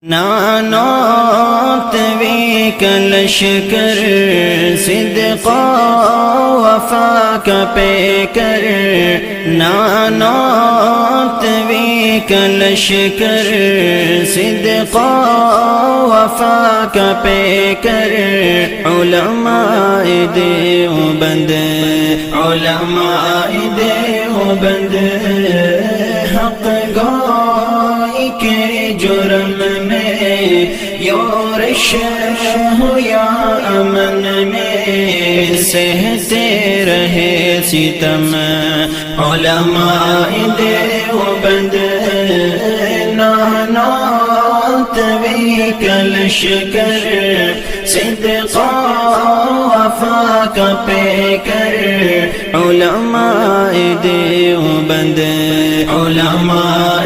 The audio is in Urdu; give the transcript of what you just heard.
نانوت وی کلشکر صدق وفا کا پیکر نانوت وی کلشکر صدق وفا کا پیکر علماء دیوبند علماء دیوبند حق گوئی کے جرم میں یورش ہو یا امن میں سہتے رہے ستم علماء دیوبند نانوت وی کلشکر صدق وفا کا پیکر علماء دیوبند علماء